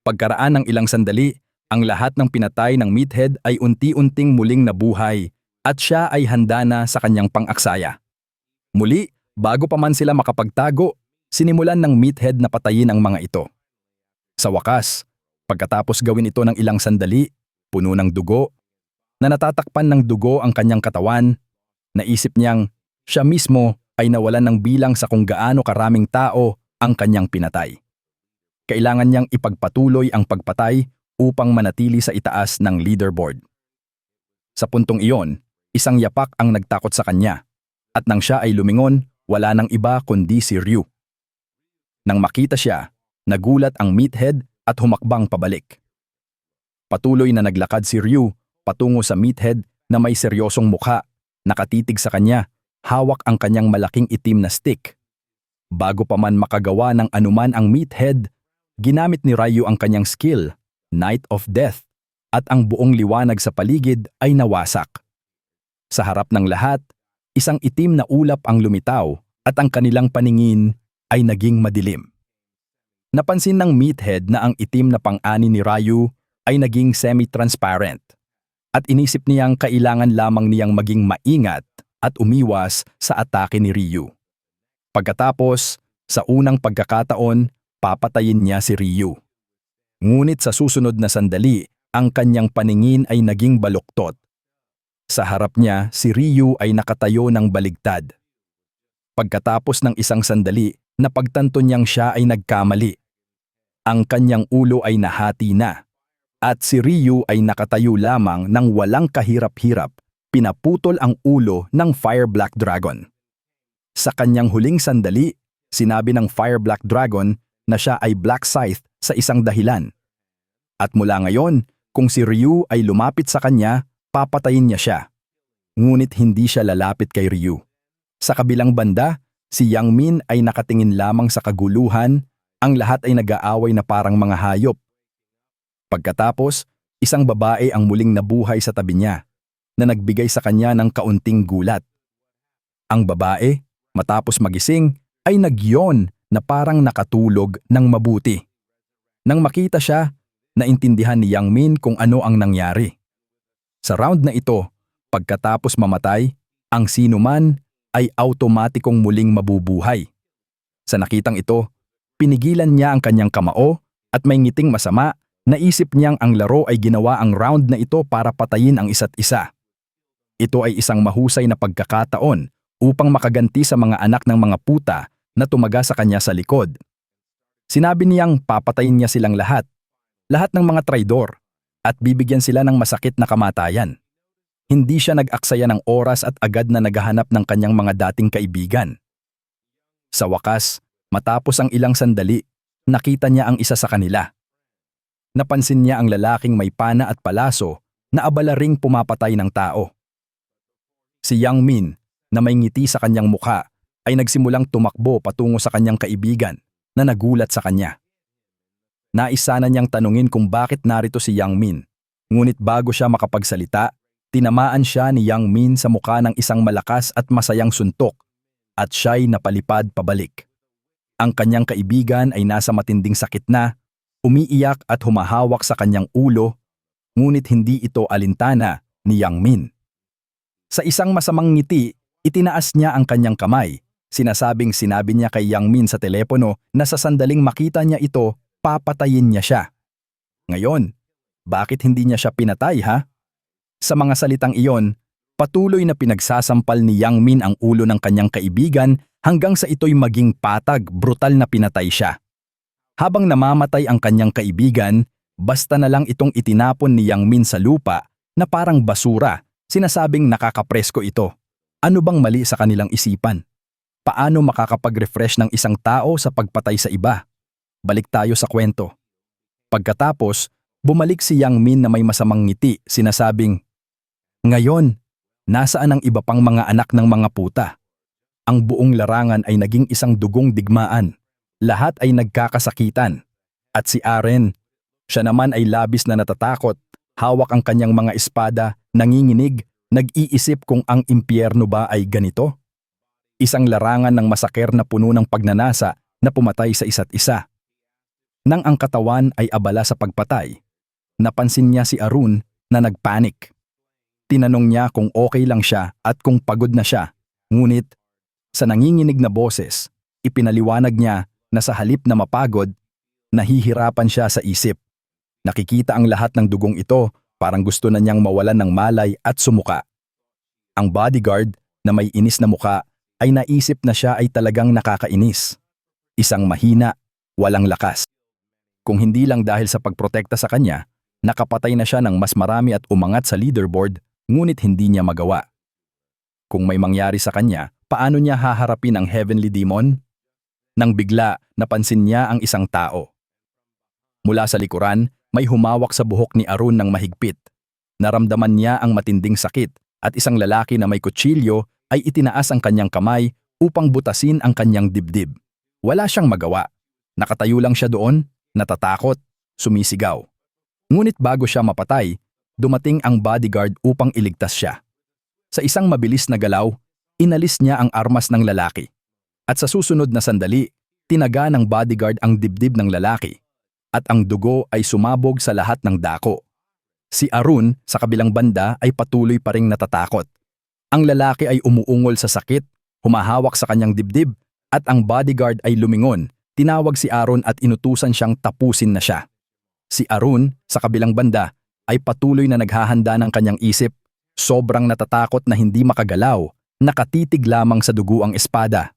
Pagkaraan ng ilang sandali, ang lahat ng pinatay ng meathead ay unti-unting muling nabuhay at siya ay handa na sa kanyang pang-aksaya. Muli, bago pa man sila makapagtago, sinimulan ng meathead na patayin ang mga ito. Sa wakas, pagkatapos gawin ito ng ilang sandali, puno ng dugo, na natatakpan ng dugo ang kanyang katawan, naisip niyang siya mismo ay nawalan ng bilang sa kung gaano karaming tao ang kanyang pinatay. Kailangan niyang ipagpatuloy ang pagpatay upang manatili sa itaas ng leaderboard. Sa puntong iyon, isang yapak ang nagtakot sa kanya, at nang siya ay lumingon, wala nang iba kundi si Ryu. Nang makita siya, nagulat ang meathead at humakbang pabalik. Patuloy na naglakad si Ryu patungo sa meathead na may seryosong mukha, nakatitig sa kanya, hawak ang kanyang malaking itim na stick. Bago pa man makagawa ng anuman ang meathead, ginamit ni Ryu ang kanyang skill, Night of Death, at ang buong liwanag sa paligid ay nawasak. Sa harap ng lahat, isang itim na ulap ang lumitaw at ang kanilang paningin ay naging madilim. Napansin ng meathead na ang itim na pang-ani ni Ryu ay naging semi-transparent at inisip niyang kailangan lamang niyang maging maingat at umiwas sa atake ni Ryu. Pagkatapos, sa unang pagkakataon, papatayin niya si Ryu. Ngunit sa susunod na sandali, ang kanyang paningin ay naging baluktot. Sa harap niya, si Ryu ay nakatayo ng baligtad. Pagkatapos ng isang sandali, napagtanto niyang siya ay nagkamali. Ang kanyang ulo ay nahati na, at si Ryu ay nakatayo lamang ng walang kahirap-hirap, pinaputol ang ulo ng Fire Black Dragon. Sa kanyang huling sandali, sinabi ng Fire Black Dragon na siya ay Black Scythe sa isang dahilan. At mula ngayon, kung si Ryu ay lumapit sa kanya, papatayin niya siya. Ngunit hindi siya lalapit kay Ryu. Sa kabilang banda, si Yang Min ay nakatingin lamang sa kaguluhan, ang lahat ay nag-aaway na parang mga hayop. Pagkatapos, isang babae ang muling nabuhay sa tabi niya, na nagbigay sa kanya ng kaunting gulat. Ang babae, matapos magising, ay nagyon na parang nakatulog ng mabuti. Nang makita siya, naintindihan ni Yang Min kung ano ang nangyari. Sa round na ito, pagkatapos mamatay, ang sinuman ay automatikong muling mabubuhay. Sa nakitang ito, pinigilan niya ang kanyang kamao at may ngiting masama, naisip niyang ang laro ay ginawa ang round na ito para patayin ang isa't isa. Ito ay isang mahusay na pagkakataon upang makaganti sa mga anak ng mga puta na tumaga sa kanya sa likod. Sinabi niyang papatayin niya silang lahat ng mga traidor, at bibigyan sila ng masakit na kamatayan. Hindi siya nag-aksaya ng oras at agad na naghahanap ng kanyang mga dating kaibigan. Sa wakas, matapos ang ilang sandali, nakita niya ang isa sa kanila. Napansin niya ang lalaking may pana at palaso na abala ring pumapatay ng tao. Si Yang Min, na may ngiti sa kanyang mukha, ay nagsimulang tumakbo patungo sa kanyang kaibigan na nagulat sa kanya. Nais sana niyang tanungin kung bakit narito si Yang Min, ngunit bago siya makapagsalita, tinamaan siya ni Yang Min sa mukha ng isang malakas at masayang suntok at siya'y napalipad pabalik. Ang kanyang kaibigan ay nasa matinding sakit na, umiiyak at humahawak sa kanyang ulo, ngunit hindi ito alintana ni Yang Min. Sa isang masamang ngiti, itinaas niya ang kanyang kamay. Sinabi niya kay Yang Min sa telepono na sa sandaling makita niya ito, papatayin niya siya. Ngayon, bakit hindi niya siya pinatay ha? Sa mga salitang iyon, patuloy na pinagsasampal ni Yang Min ang ulo ng kanyang kaibigan hanggang sa ito'y maging patag, brutal na pinatay siya. Habang namamatay ang kanyang kaibigan, basta na lang itong itinapon ni Yang Min sa lupa na parang basura, sinasabing nakakapresko ito. Ano bang mali sa kanilang isipan? Paano makakapag-refresh ng isang tao sa pagpatay sa iba? Balik tayo sa kwento. Pagkatapos, bumalik si Yang Min na may masamang ngiti, sinasabing, "Ngayon, nasaan ang iba pang mga anak ng mga puta?" Ang buong larangan ay naging isang dugong digmaan. Lahat ay nagkakasakitan. At si Aren, siya naman ay labis na natatakot, hawak ang kanyang mga espada, nanginginig, nag-iisip kung ang impyerno ba ay ganito? Isang larangan ng masaker na puno ng pagnanasa na pumatay sa isa't isa. Nang ang katawan ay abala sa pagpatay, napansin niya si Arun na nagpanik. Tinanong niya kung okay lang siya at kung pagod na siya. Ngunit, sa nanginginig na boses, ipinaliwanag niya na sa halip na mapagod, nahihirapan siya sa isip. Nakikita ang lahat ng dugong ito, parang gusto na niyang mawalan ng malay at sumuka. Ang bodyguard na may inis na muka ay naisip na siya ay talagang nakakainis. Isang mahina, walang lakas. Kung hindi lang dahil sa pagprotekta sa kanya, nakapatay na siya ng mas marami at umangat sa leaderboard, ngunit hindi niya magawa. Kung may mangyari sa kanya, paano niya haharapin ang heavenly demon? Nang bigla, napansin niya ang isang tao. Mula sa likuran, may humawak sa buhok ni Arun ng mahigpit. Naramdaman niya ang matinding sakit at isang lalaki na may kutsilyo ay itinaas ang kanyang kamay upang butasin ang kanyang dibdib. Wala siyang magawa. Nakatayo lang siya doon, natatakot, sumisigaw. Ngunit bago siya mapatay, dumating ang bodyguard upang iligtas siya. Sa isang mabilis na galaw, inalis niya ang armas ng lalaki. At sa susunod na sandali, tinaga ng bodyguard ang dibdib ng lalaki. At ang dugo ay sumabog sa lahat ng dako. Si Arun, sa kabilang banda, ay patuloy pa ring natatakot. Ang lalaki ay umuungol sa sakit, humahawak sa kanyang dibdib, at ang bodyguard ay lumingon. Tinawag si Arun at inutusan siyang tapusin na siya. Si Arun, sa kabilang banda, ay patuloy na naghahanda ng kanyang isip, sobrang natatakot na hindi makagalaw, nakatitig lamang sa dugo ang espada.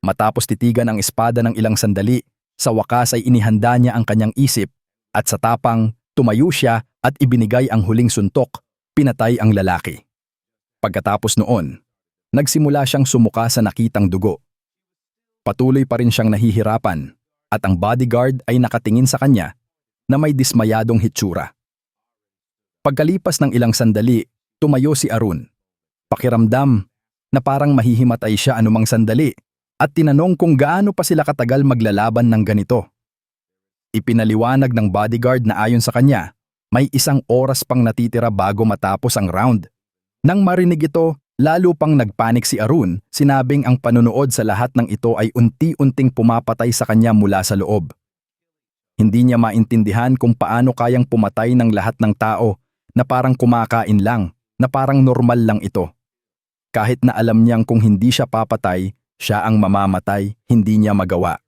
Matapos titigan ang espada ng ilang sandali, sa wakas ay inihanda niya ang kanyang isip, at sa tapang, tumayo siya at ibinigay ang huling suntok, pinatay ang lalaki. Pagkatapos noon, nagsimula siyang sumuka sa nakitang dugo. Patuloy pa rin siyang nahihirapan at ang bodyguard ay nakatingin sa kanya na may dismayadong hitsura. Pagkalipas ng ilang sandali, tumayo si Arun. Pakiramdam na parang mahihimatay siya anumang sandali at tinanong kung gaano pa sila katagal maglalaban ng ganito. Ipinaliwanag ng bodyguard na ayon sa kanya, may 1 oras pang natitira bago matapos ang round. Nang marinig ito, lalo pang nagpanik si Arun, sinabing ang panunood sa lahat ng ito ay unti-unting pumapatay sa kanya mula sa loob. Hindi niya maintindihan kung paano kayang pumatay ng lahat ng tao na parang kumakain lang, na parang normal lang ito. Kahit na alam niyang kung hindi siya papatay, siya ang mamamatay, hindi niya magawa.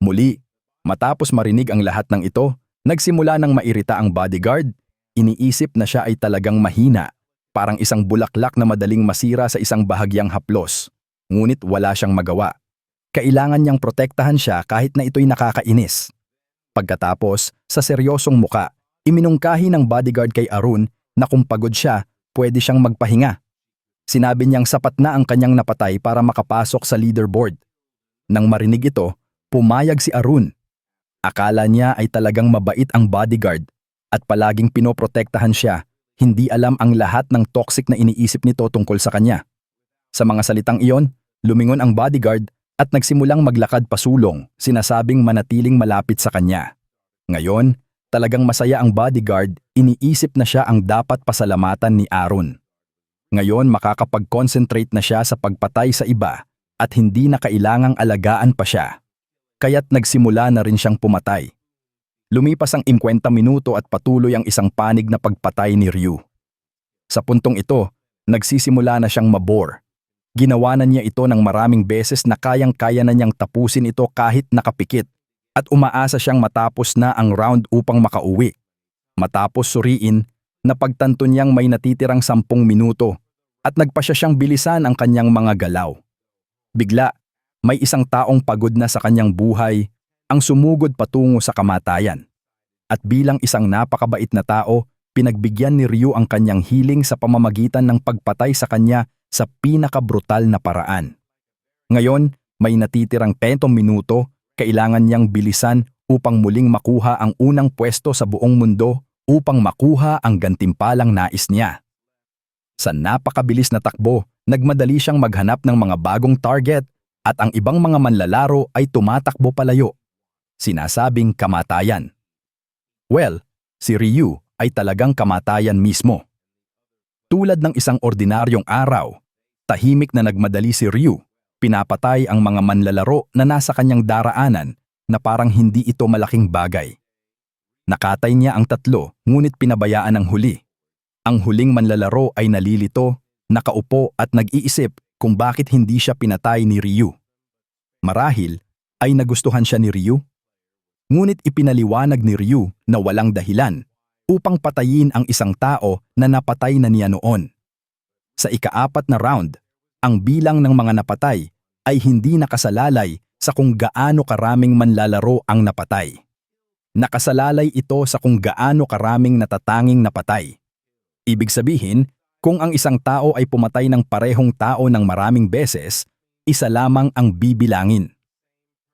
Muli, matapos marinig ang lahat ng ito, nagsimula ng mairita ang bodyguard, iniisip na siya ay talagang mahina. Parang isang bulaklak na madaling masira sa isang bahagyang haplos. Ngunit wala siyang magawa. Kailangan niyang protektahan siya kahit na ito'y nakakainis. Pagkatapos, sa seryosong muka, iminungkahi ng bodyguard kay Arun na kung pagod siya, pwede siyang magpahinga. Sinabi niyang sapat na ang kanyang napatay para makapasok sa leaderboard. Nang marinig ito, pumayag si Arun. Akala niya ay talagang mabait ang bodyguard at palaging pinoprotektahan siya. Hindi alam ang lahat ng toxic na iniisip nito tungkol sa kanya. Sa mga salitang iyon, lumingon ang bodyguard at nagsimulang maglakad pasulong, sinasabing manatiling malapit sa kanya. Ngayon, talagang masaya ang bodyguard, iniisip na siya ang dapat pasalamatan ni Arun. Ngayon makakapag-concentrate na siya sa pagpatay sa iba at hindi na kailangang alagaan pa siya. Kaya't nagsimula na rin siyang pumatay. Lumipas ang 50 minuto at patuloy ang isang panig na pagpatay ni Ryu. Sa puntong ito, nagsisimula na siyang mabore. Ginawa na niya ito ng maraming beses na kayang-kaya na niyang tapusin ito kahit nakapikit at umaasa siyang matapos na ang round upang makauwi. Matapos suriin, napagtanto niyang may natitirang 10 minuto at nagpasya siyang bilisan ang kanyang mga galaw. Bigla, may isang taong pagod na sa kanyang buhay ang sumugod patungo sa kamatayan. At bilang isang napakabait na tao, pinagbigyan ni Ryu ang kanyang hiling sa pamamagitan ng pagpatay sa kanya sa pinakabrutal na paraan. Ngayon, may natitirang 10 minuto, kailangan niyang bilisan upang muling makuha ang unang pwesto sa buong mundo upang makuha ang gantimpalang nais niya. Sa napakabilis na takbo, nagmadali siyang maghanap ng mga bagong target at ang ibang mga manlalaro ay tumatakbo palayo. Sinasabing kamatayan. Well, si Ryu ay talagang kamatayan mismo. Tulad ng isang ordinaryong araw, tahimik na nagmadali si Ryu, pinapatay ang mga manlalaro na nasa kanyang daraanan na parang hindi ito malaking bagay. Nakatay niya ang tatlo, ngunit pinabayaan ang huli. Ang huling manlalaro ay nalilito, nakaupo at nag-iisip kung bakit hindi siya pinatay ni Ryu. Marahil ay nagustuhan siya ni Ryu? Ngunit ipinaliwanag ni Ryu na walang dahilan upang patayin ang isang tao na napatay na niya noon. Sa ika-4 na round, ang bilang ng mga napatay ay hindi nakasalalay sa kung gaano karaming manlalaro ang napatay. Nakasalalay ito sa kung gaano karaming natatanging napatay. Ibig sabihin, kung ang isang tao ay pumatay ng parehong tao ng maraming beses, isa lamang ang bibilangin.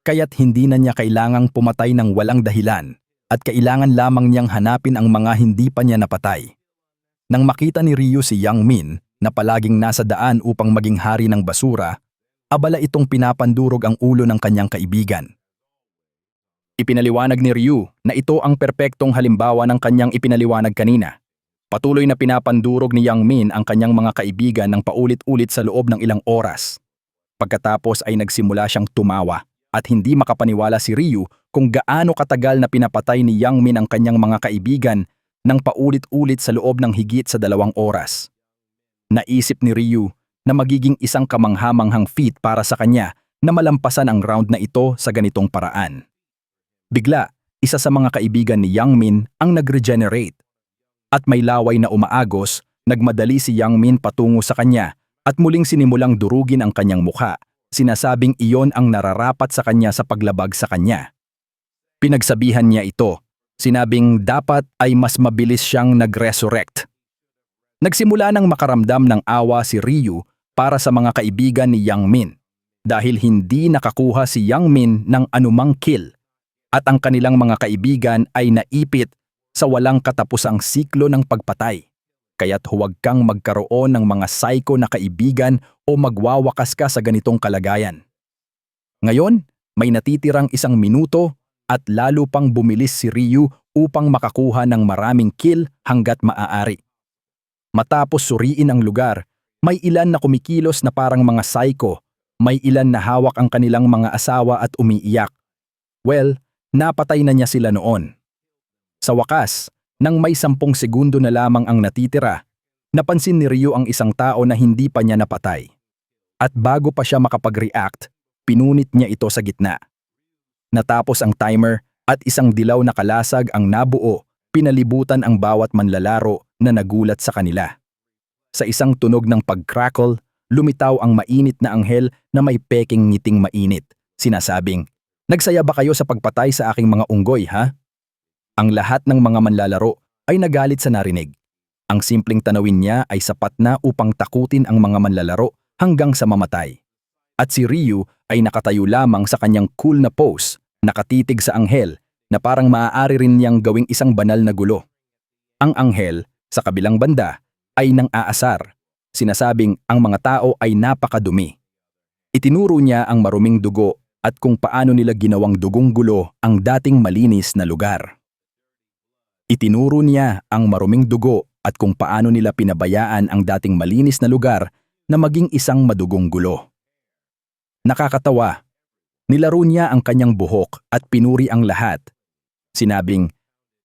Kaya't hindi na niya kailangang pumatay ng walang dahilan at kailangan lamang niyang hanapin ang mga hindi pa niya napatay. Nang makita ni Ryu si Yang Min na palaging nasa daan upang maging hari ng basura, abala itong pinapandurog ang ulo ng kanyang kaibigan. Ipinaliwanag ni Ryu na ito ang perpektong halimbawa ng kanyang ipinaliwanag kanina. Patuloy na pinapandurog ni Yang Min ang kanyang mga kaibigan ng paulit-ulit sa loob ng ilang oras. Pagkatapos ay nagsimula siyang tumawa at hindi makapaniwala si Ryu kung gaano katagal na pinapatay ni Yang Min ang kanyang mga kaibigan ng paulit-ulit sa loob ng higit sa 2 oras. Naisip ni Ryu na magiging isang kamanghamanghang feat para sa kanya na malampasan ang round na ito sa ganitong paraan. Bigla, isa sa mga kaibigan ni Yang Min ang nag-regenerate. At may laway na umaagos, nagmadali si Yang Min patungo sa kanya at muling sinimulang durugin ang kanyang mukha, sinasabing iyon ang nararapat sa kanya sa paglabag sa kanya. Pinagsabihan niya ito, sinabing dapat ay mas mabilis siyang nag-resurrect. Nagsimula ng makaramdam ng awa si Ryu para sa mga kaibigan ni Yang Min dahil hindi nakakuha si Yang Min ng anumang kill at ang kanilang mga kaibigan ay naipit sa walang katapusang siklo ng pagpatay. Kaya't huwag kang magkaroon ng mga psycho na kaibigan o magwawakas ka sa ganitong kalagayan. Ngayon, may natitirang 1 minuto at lalo pang bumilis si Ryu upang makakuha ng maraming kill hanggat maaari. Matapos suriin ang lugar, may ilan na kumikilos na parang mga psycho, may ilan na hawak ang kanilang mga asawa at umiiyak. Well, napatay na niya sila noon. Sa wakas, nang may 10 segundo na lamang ang natitira, napansin ni Ryu ang isang tao na hindi pa niya napatay. At bago pa siya makapag-react, pinunit niya ito sa gitna. Natapos ang timer at isang dilaw na kalasag ang nabuo, pinalibutan ang bawat manlalaro na nagulat sa kanila. Sa isang tunog ng pag-crackle, lumitaw ang mainit na anghel na may peking ngiting mainit, sinasabing, "Nagsaya ba kayo sa pagpatay sa aking mga unggoy, ha?" Ang lahat ng mga manlalaro ay nagalit sa narinig. Ang simpleng tanawin niya ay sapat na upang takutin ang mga manlalaro hanggang sa mamatay. At si Ryu ay nakatayo lamang sa kanyang cool na pose, nakatitig sa anghel na parang maaari rin niyang gawing isang banal na gulo. Ang anghel, sa kabilang banda, ay nang aasar, sinasabing ang mga tao ay napakadumi. Itinuro niya ang maruming dugo at kung paano nila ginawang dugong gulo ang dating malinis na lugar. Itinuro niya ang maruming dugo at kung paano nila pinabayaan ang dating malinis na lugar na maging isang madugong gulo. Nakakatawa. Nilaro niya ang kanyang buhok at pinuri ang lahat. Sinabing,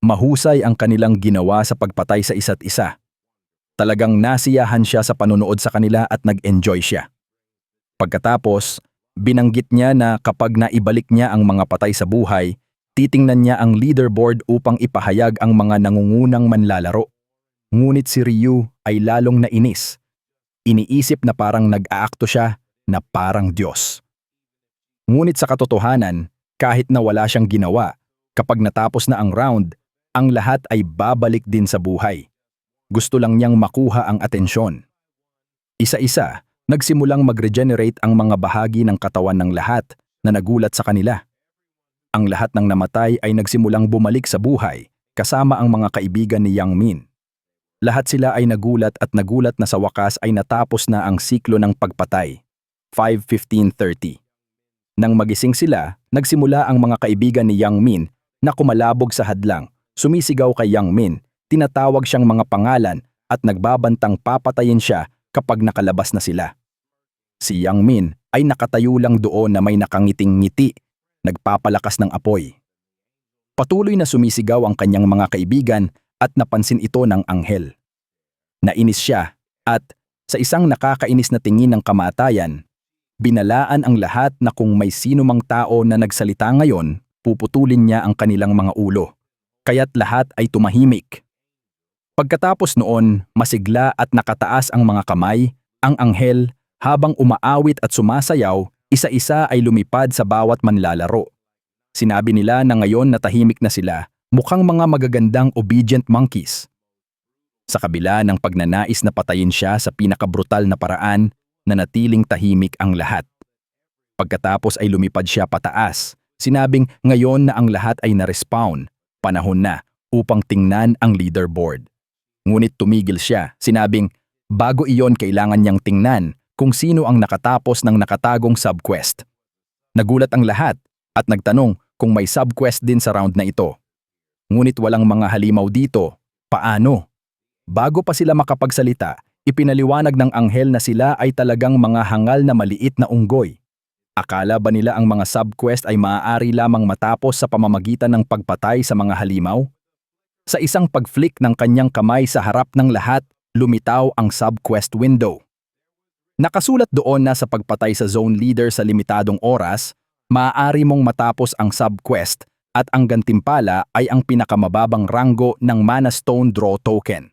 mahusay ang kanilang ginawa sa pagpatay sa isa't isa. Talagang nasiyahan siya sa panonood sa kanila at nag-enjoy siya. Pagkatapos, binanggit niya na kapag naibalik niya ang mga patay sa buhay, titingnan niya ang leaderboard upang ipahayag ang mga nangungunang manlalaro. Ngunit si Ryu ay lalong nainis. Iniisip na parang nag-aakto siya na parang Diyos. Ngunit sa katotohanan, kahit na wala siyang ginawa, kapag natapos na ang round, ang lahat ay babalik din sa buhay. Gusto lang niyang makuha ang atensyon. Isa-isa, nagsimulang mag-regenerate ang mga bahagi ng katawan ng lahat na nagulat sa kanila. Ang lahat ng namatay ay nagsimulang bumalik sa buhay, kasama ang mga kaibigan ni Yang Min. Lahat sila ay nagulat na sa wakas ay natapos na ang siklo ng pagpatay. 5:15:30. Nang magising sila, nagsimula ang mga kaibigan ni Yang Min na kumalabog sa hadlang, sumisigaw kay Yang Min, tinatawag siyang mga pangalan at nagbabantang papatayin siya kapag nakalabas na sila. Si Yang Min ay nakatayo lang doon na may nakangiting ngiti nagpapalakas ng apoy. Patuloy na sumisigaw ang kanyang mga kaibigan at napansin ito ng anghel. Nainis siya at, sa isang nakakainis na tingin ng kamatayan, binalaan ang lahat na kung may sino mang tao na nagsalita ngayon, puputulin niya ang kanilang mga ulo. Kaya't lahat ay tumahimik. Pagkatapos noon, masigla at nakataas ang mga kamay, ang anghel, habang umaawit at sumasayaw, isa-isa ay lumipad sa bawat manlalaro. Sinabi nila na ngayon na tahimik na sila, mukhang mga magagandang obedient monkeys. Sa kabila ng pagnanais na patayin siya sa pinakabrutal na paraan, nanatiling tahimik ang lahat. Pagkatapos ay lumipad siya pataas, sinabing ngayon na ang lahat ay na-respawn, panahon na upang tingnan ang leaderboard. Ngunit tumigil siya, sinabing bago iyon kailangan niyang tingnan kung sino ang nakatapos ng nakatagong subquest. Nagulat ang lahat at nagtanong kung may subquest din sa round na ito. Ngunit walang mga halimaw dito, paano? Bago pa sila makapagsalita, ipinaliwanag ng anghel na sila ay talagang mga hangal na maliit na unggoy. Akala ba nila ang mga subquest ay maaari lamang matapos sa pamamagitan ng pagpatay sa mga halimaw? Sa isang pag-flick ng kanyang kamay sa harap ng lahat, lumitaw ang subquest window. Nakasulat doon na sa pagpatay sa zone leader sa limitadong oras, maaari mong matapos ang subquest at ang gantimpala ay ang pinakamababang ranggo ng Mana Stone Draw Token.